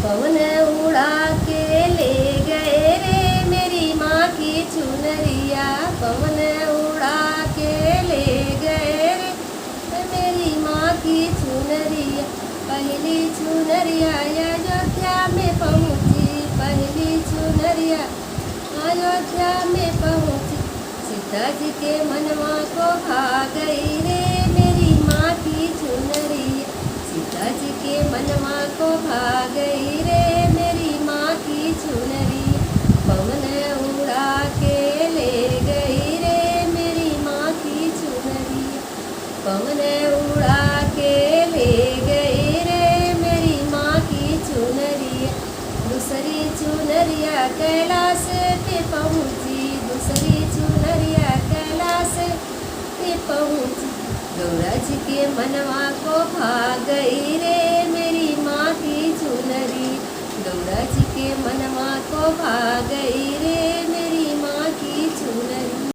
पवन उड़ा के ले गए रे मेरी माँ की चुनरिया। पवन उड़ा के ले गए रे मेरी माँ की चुनरिया। पहली चुनरिया अयोध्या में पहुँची, पहली चुनरिया अयोध्या में पहुँची। सीता जी के मनवा को भा गई रे मेरी माँ की चुनरिया। सीता जी के मनवा को भा गई रे मेरी माँ की चुनरिया। पवन उड़ा के ले गई रे मेरी माँ की चुनरिया। पवन उड़ा के ले गई रे मेरी माँ की चुनरिया। दूसरी चुनरिया कैलाश पे पहुँची, दूसरी चुनरिया कैलाश पे पहुँची। गौरा जी के मनवा को भा गई रे मेरी माँ की चुनरी। गौरा जी के मनवा को भा गई